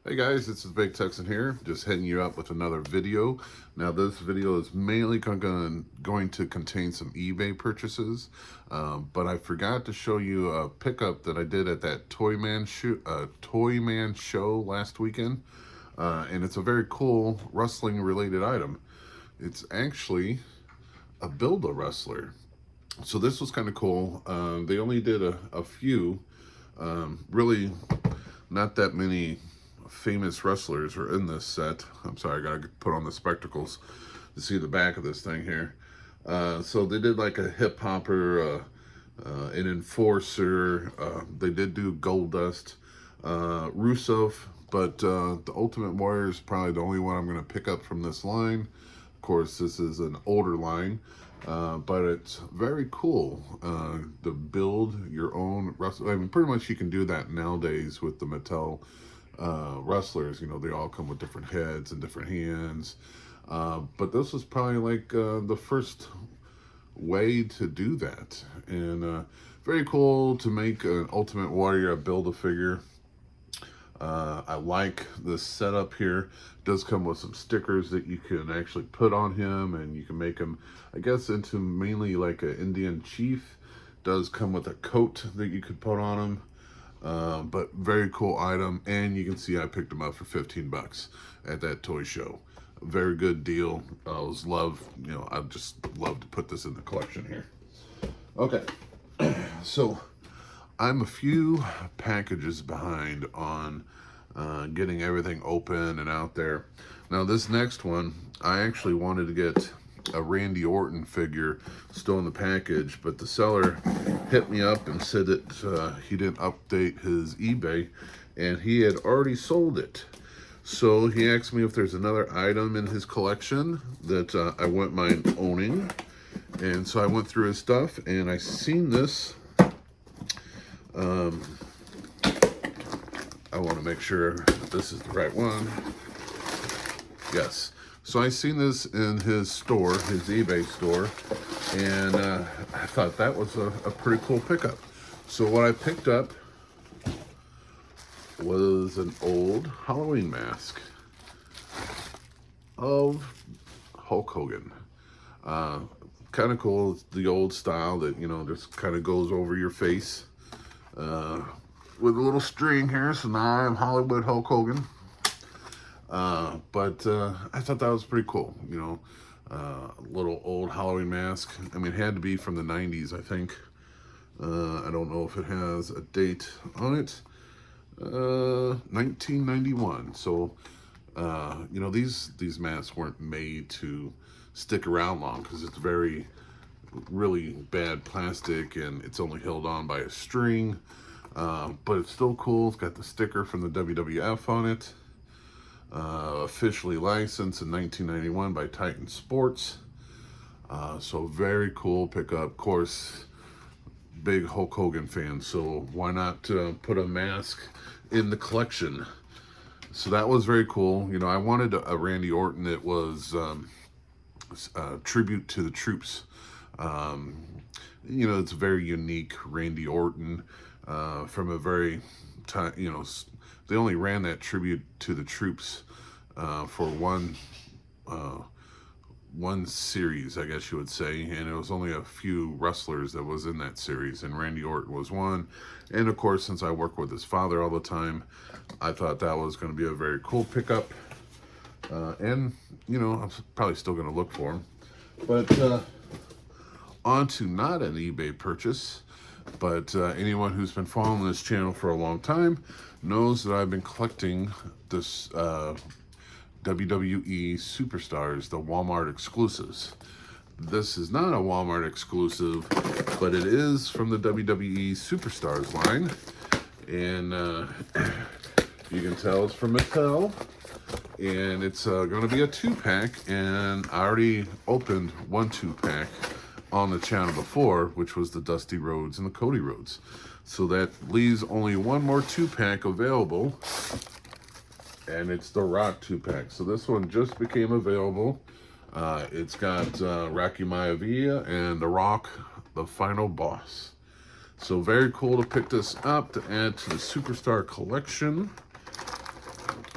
Hey guys, this is Big Texan here, just hitting you up with another video. Now this video is mainly going to contain some eBay purchases, but I forgot to show you a pickup that I did at that Toy Man show last weekend, and it's a very cool wrestling related item. It's actually a Build-A-Wrestler. So this was kind of cool. They only did a few, really not that many famous wrestlers are in this set. I'm sorry, I gotta put on the spectacles to see the back of this thing here. So they did like a hip hopper, an enforcer. They did do Goldust, Rusev, but the Ultimate Warrior is probably the only one I'm gonna pick up from this line. Of course, this is an older line, but it's very cool to build your own wrestler. I mean, pretty much you can do that nowadays with the Mattel wrestlers. You know, they all come with different heads and different hands, but this was probably like the first way to do that, and very cool to make an Ultimate Warrior, Build-A-Figure. I like this setup here. It does come with some stickers that you can actually put on him, and you can make him, I guess, into mainly like an Indian chief. Does come with a coat that you could put on him. But very cool item, and you can see I picked them up for 15 bucks at that toy show. Very good deal. I just love to put this in the collection here. Okay, so I'm a few packages behind on getting everything open and out there. Now this next one, I actually wanted to get a Randy Orton figure still in the package, but the seller hit me up and said that he didn't update his eBay and he had already sold it. So he asked me if there's another item in his collection that I wouldn't mind owning. And so I went through his stuff and I seen this. I want to make sure this is the right one. Yes. So I seen this in his store, his eBay store, and I thought that was a pretty cool pickup. So what I picked up was an old Halloween mask of Hulk Hogan. Kind of cool. It's the old style that, you know, just kind of goes over your face with a little string here. So now I'm Hollywood Hulk Hogan. But I thought that was pretty cool, you know, a little old Halloween mask. I mean, it had to be from the 90s, I think. I don't know if it has a date on it. 1991. So, you know, these masks weren't made to stick around long because it's really bad plastic and it's only held on by a string. But it's still cool. It's got the sticker from the WWF on it. Officially licensed in 1991 by Titan Sports. So very cool pickup. Of course, big Hulk Hogan fan, so why not put a mask in the collection? So that was very cool. You know, I wanted a Randy Orton that was a tribute to the troops. You know, it's a very unique Randy Orton from a very time, you know, they only ran that tribute to the troops for one series, I guess you would say, and it was only a few wrestlers that was in that series, and Randy Orton was one. And of course, since I work with his father all the time, I thought that was going to be a very cool pickup. And you know, I'm probably still going to look for him. But on to not an eBay purchase. But anyone who's been following this channel for a long time knows that I've been collecting this WWE Superstars, the Walmart exclusives. This is not a Walmart exclusive, but it is from the WWE Superstars line. And you can tell it's from Mattel. And it's going to be a 2-pack. And I already opened one 2-pack on the channel before, which was the Dusty Rhodes and the Cody Rhodes. So that leaves only one more 2-pack available, and it's the Rock 2-pack. So this one just became available. It's got Rocky Maivia and The Rock, the final boss. So very cool to pick this up to add to the Superstar collection.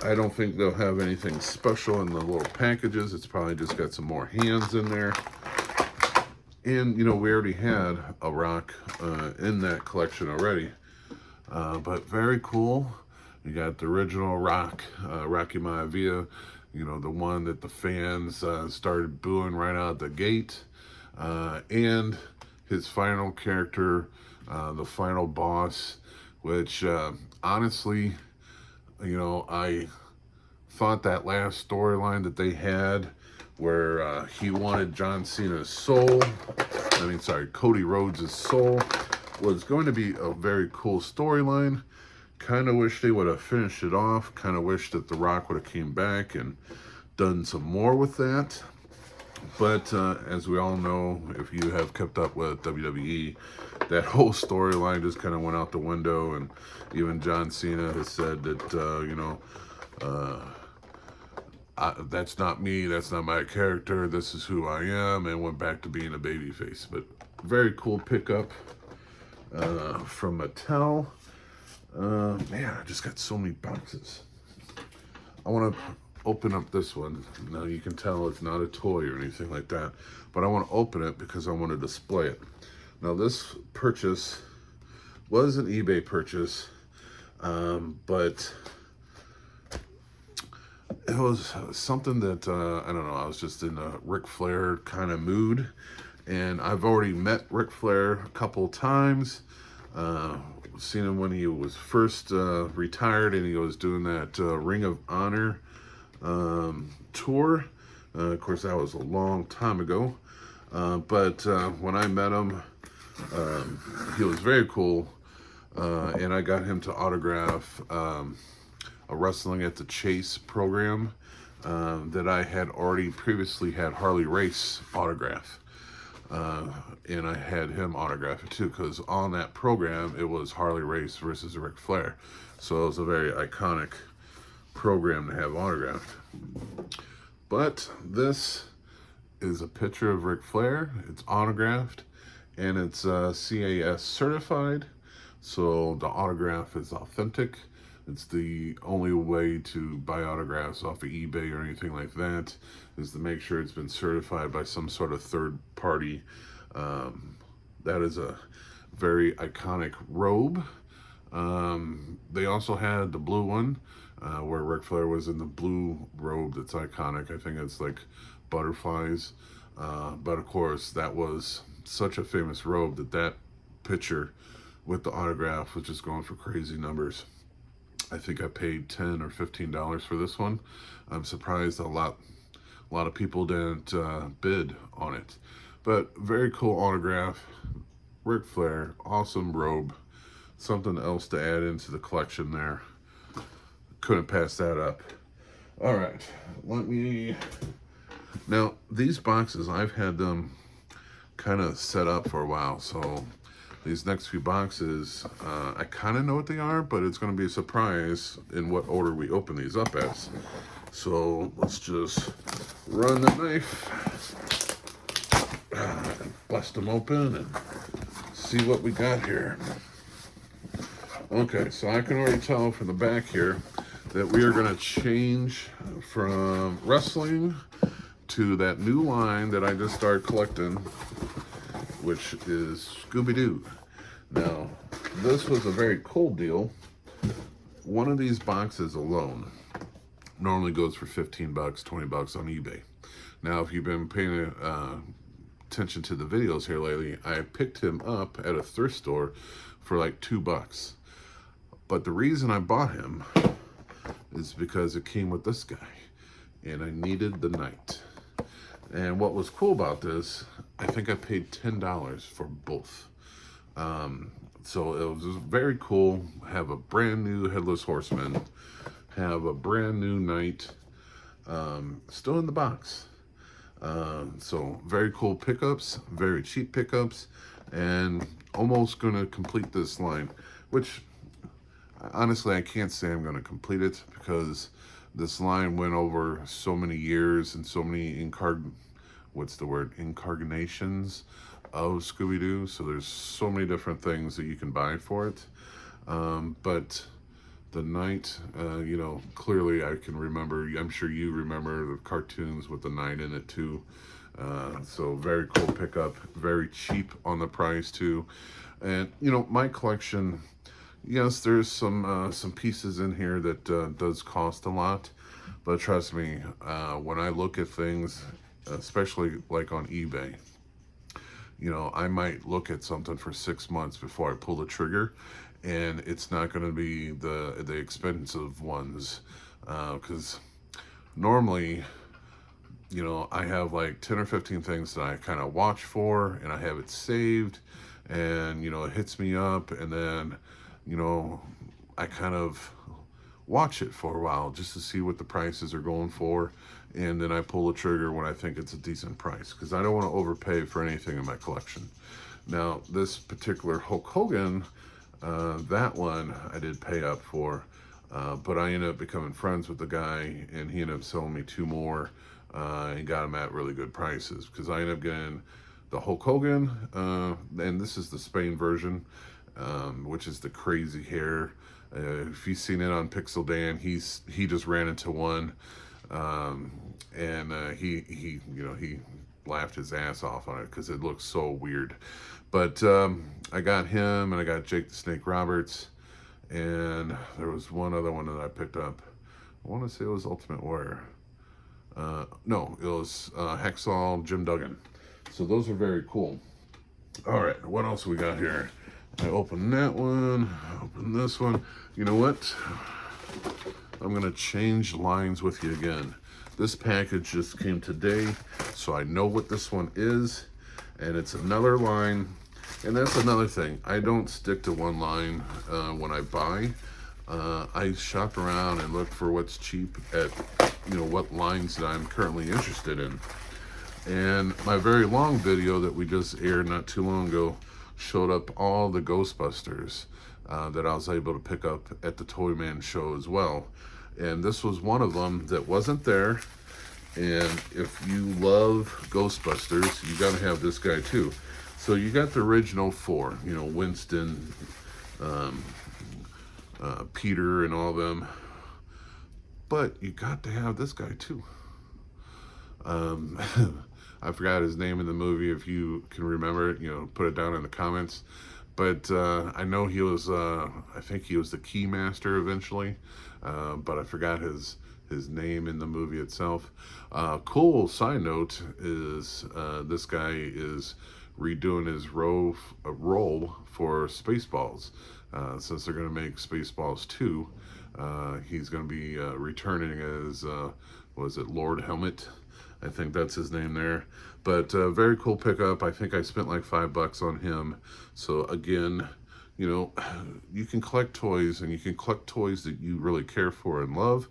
I don't think they'll have anything special in the little packages. It's probably just got some more hands in there. And, you know, we already had a rock in that collection already. But very cool. You got the original rock, Rocky Maivia, you know, the one that the fans started booing right out the gate. And his final character, the final boss, which honestly, you know, I thought that last storyline that they had where he wanted John Cena's soul, Cody Rhodes' soul, was going to be a very cool storyline. Kind of wish they would have finished it off. Kind of wish that The Rock would have came back and done some more with that. But as we all know, if you have kept up with WWE, that whole storyline just kind of went out the window. And even John Cena has said that, you know, that's not me, that's not my character, this is who I am, and went back to being a babyface. But very cool pickup from Mattel. Man, I just got so many boxes. I want to open up this one. Now you can tell it's not a toy or anything like that, but I want to open it because I want to display it. Now this purchase was an eBay purchase, but it was something that, I don't know, I was just in a Ric Flair kind of mood, and I've already met Ric Flair a couple times. Seen him when he was first retired and he was doing that Ring of Honor tour. Of course, that was a long time ago. But when I met him, he was very cool. And I got him to autograph a Wrestling at the Chase program that I had already previously had Harley Race autograph. And I had him autograph it too, because on that program it was Harley Race versus Ric Flair, so it was a very iconic program to have autographed. But this is a picture of Ric Flair. It's autographed and it's CAS certified, so the autograph is authentic. It's the only way to buy autographs off of eBay or anything like that, is to make sure it's been certified by some sort of third party. That is a very iconic robe. They also had the blue one, where Ric Flair was in the blue robe that's iconic. I think it's like butterflies. But of course, that was such a famous robe that picture with the autograph was just going for crazy numbers. I think I paid $10 or $15 for this one. I'm surprised a lot of people didn't bid on it. But very cool autograph. Ric Flair, awesome robe. Something else to add into the collection there. Couldn't pass that up. All right, now these boxes, I've had them kind of set up for a while, so these next few boxes, I kind of know what they are, but it's going to be a surprise in what order we open these up as. So let's just run the knife, and bust them open and see what we got here. Okay, so I can already tell from the back here that we are going to change from wrestling to that new line that I just started collecting, which is Scooby-Doo. Now, this was a very cool deal. One of these boxes alone normally goes for 15 bucks, 20 bucks on eBay. Now, if you've been paying attention to the videos here lately, I picked him up at a thrift store for like $2. But the reason I bought him is because it came with this guy, and I needed the night. And what was cool about this, I think I paid $10 for both. So it was very cool. Have a brand new Headless Horseman, have a brand new Knight, still in the box. So very cool pickups, very cheap pickups, and almost gonna complete this line, which honestly I can't say I'm gonna complete it, because this line went over so many years and so many incarnations of Scooby-Doo. So there's so many different things that you can buy for it. But the knight. You know, clearly I can remember, I'm sure you remember the cartoons with the knight in it too. So very cool pickup, very cheap on the price too. And you know, my collection, yes, there's some pieces in here that does cost a lot, but trust me, when I look at things, especially like on eBay, you know, I might look at something for 6 months before I pull the trigger, and it's not going to be the expensive ones, because normally, you know, I have like 10 or 15 things that I kind of watch for, and I have it saved, and you know, it hits me up, and then, you know, I kind of watch it for a while just to see what the prices are going for, and then I pull the trigger when I think it's a decent price, because I don't want to overpay for anything in my collection. Now, this particular Hulk Hogan, that one I did pay up for, but I ended up becoming friends with the guy, and he ended up selling me two more, and got them at really good prices, because I ended up getting the Hulk Hogan, and this is the Spain version, which is the crazy hair. If you've seen it on Pixel Dan, he just ran into one, and he you know, he laughed his ass off on it because it looks so weird. But I got him, and I got Jake the Snake Roberts, and there was one other one that I picked up. I want to say it was Ultimate Warrior. No, it was Hacksaw Jim Duggan. So those are very cool. All right, what else we got here? I open that one, open this one. You know what? I'm gonna change lines with you again. This package just came today, so I know what this one is, and it's another line. And that's another thing. I don't stick to one line when I buy. I shop around and look for what's cheap at, you know, what lines that I'm currently interested in. And my very long video that we just aired not too long ago showed up all the Ghostbusters that I was able to pick up at the Toy Man show as well. And this was one of them that wasn't there. And if you love Ghostbusters, you got to have this guy too. So you got the original four, you know, Winston, Peter, and all of them. But you got to have this guy too. I forgot his name in the movie. If you can remember it, you know, put it down in the comments. But I know he was, I think he was the Key Master eventually, but I forgot his name in the movie itself. Cool side note is this guy is redoing his role for Spaceballs. Since they're going to make Spaceballs 2, he's going to be returning as, was it Lord Helmet? I think that's his name there. But very cool pickup. I think I spent like $5 on him. So again, you know, you can collect toys, and you can collect toys that you really care for and love,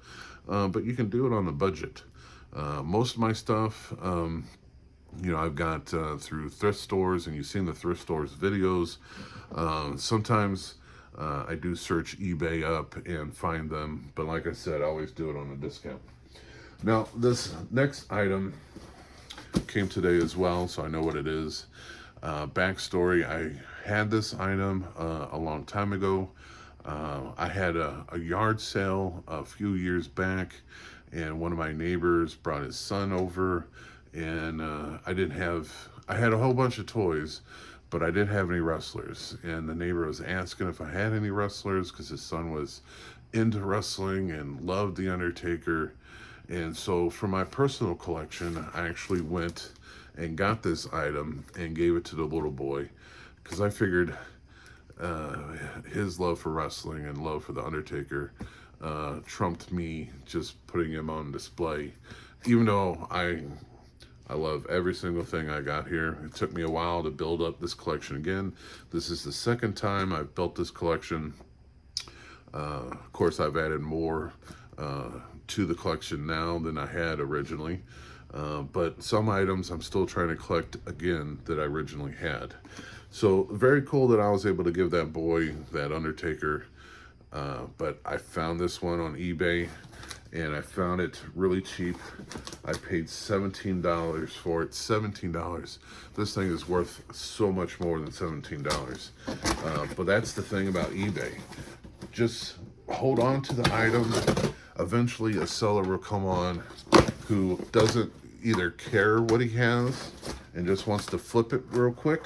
but you can do it on the budget. Most of my stuff, you know, I've got through thrift stores, and you've seen the thrift stores videos. Sometimes I do search eBay up and find them, but like I said, I always do it on a discount. Now, this next item came today as well, so I know what it is. Backstory, I had this item a long time ago. I had a yard sale a few years back, and one of my neighbors brought his son over, and I had a whole bunch of toys, but I didn't have any wrestlers. And the neighbor was asking if I had any wrestlers because his son was into wrestling and loved the Undertaker. And so for my personal collection, I actually went and got this item and gave it to the little boy, because I figured his love for wrestling and love for the Undertaker trumped me just putting him on display. Even though I love every single thing I got here. It took me a while to build up this collection again. This is the second time I've built this collection. Of course, I've added more to the collection now than I had originally, but some items I'm still trying to collect again that I originally had. So very cool that I was able to give that boy that Undertaker, but I found this one on eBay, and I found it really cheap. I paid $17 for it. $17. This thing is worth so much more than $17. But that's the thing about eBay. Just hold on to the item. Eventually a seller will come on who doesn't either care what he has and just wants to flip it real quick,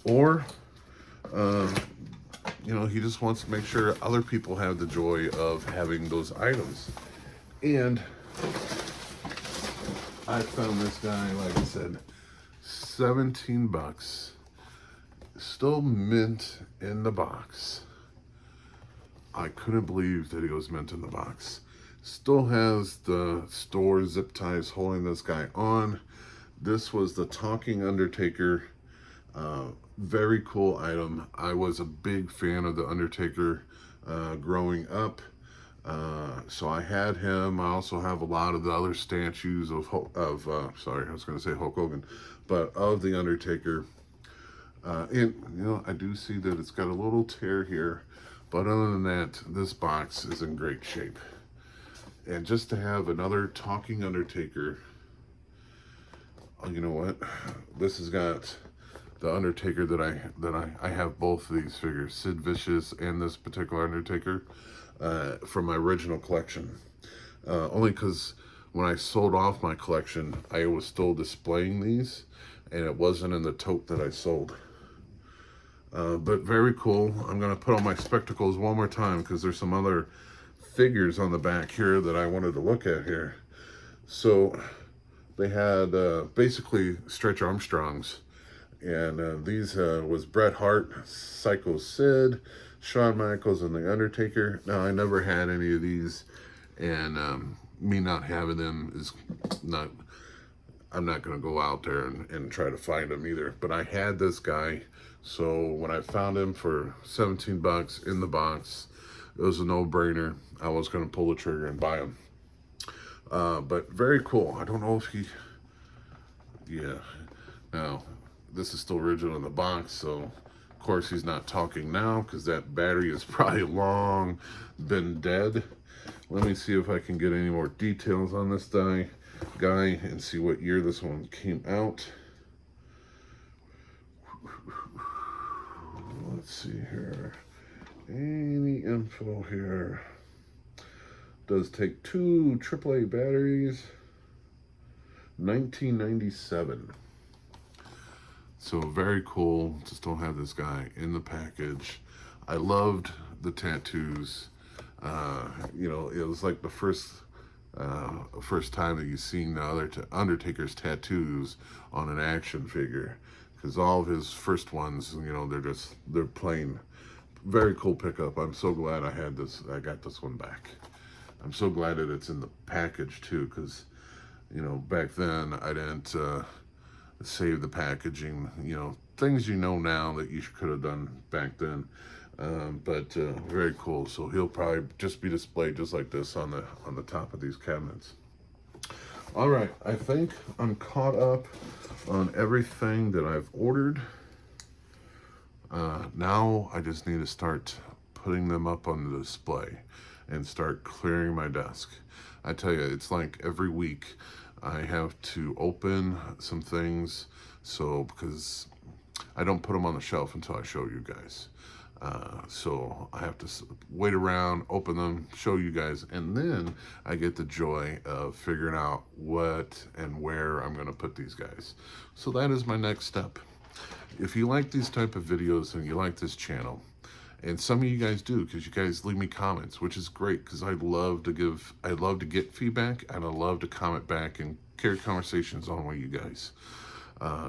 or you know, he just wants to make sure other people have the joy of having those items. And I found this guy, like I said, 17 bucks, still mint in the box. I couldn't believe that it was mint in the box. Still has the store zip ties holding this guy on. This was the talking Undertaker. Very cool item. I was a big fan of the Undertaker growing up. So I had him. I also have a lot of the other statues of sorry, I was going to say Hulk Hogan, but of the Undertaker. And you know, I do see that it's got a little tear here, but other than that, this box is in great shape. And just to have another talking Undertaker, oh, you know what? This has got the Undertaker that I have both of these figures, Sid Vicious and this particular Undertaker, from my original collection. Only because when I sold off my collection, I was still displaying these, and it wasn't in the tote that I sold. But very cool. I'm going to put on my spectacles one more time because there's some other figures on the back here that I wanted to look at here. So they had basically Stretch Armstrongs. And these was Bret Hart, Psycho Sid, Shawn Michaels, and The Undertaker. Now, I never had any of these, and me not having them is not, I'm not going to go out there and try to find them either. But I had this guy, so when I found him for 17 bucks in the box, it was a no-brainer. I was going to pull the trigger and buy him. But very cool. I don't know if he, yeah, now, this is still original in the box, so of course he's not talking now because that battery is probably long been dead. Let me see if I can get any more details on this guy and see what year this one came out. Let's see here. Any info here? Does take 2 AAA batteries. 1997. So very cool. Just don't have this guy in the package. I loved the tattoos. You know, it was like the first time that you've seen the other Undertaker's tattoos on an action figure, because all of his first ones, you know, they're plain. Very cool pickup. I'm so glad I had this. I got this one back. I'm so glad that it's in the package too, because you know, back then I didn't save the packaging, you know, things you know now that you could have done back then. But very cool. So he'll probably just be displayed just like this on the top of these cabinets. All right, I think I'm caught up on everything that I've ordered. Now I just need to start putting them up on the display and start clearing my desk. I tell you, it's like every week I have to open some things, so because I don't put them on the shelf until I show you guys. So I have to wait around, open them, show you guys, and then I get the joy of figuring out what and where I'm going to put these guys. So that is my next step. If you like these type of videos and you like this channel, and some of you guys do, because you guys leave me comments, which is great, because I love to get feedback, and I love to comment back and carry conversations on with you guys.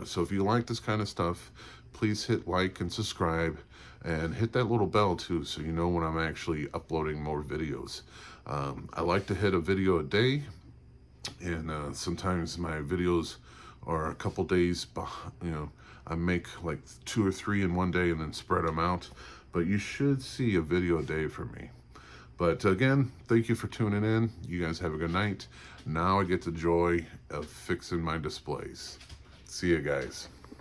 So if you like this kind of stuff, please hit like and subscribe, and hit that little bell too, so you know when I'm actually uploading more videos. I like to hit a video a day, and sometimes my videos are a couple days behind, you know, I make like 2 or 3 in one day and then spread them out. But you should see a video a day from me. But again, thank you for tuning in. You guys have a good night. Now I get the joy of fixing my displays. See you guys.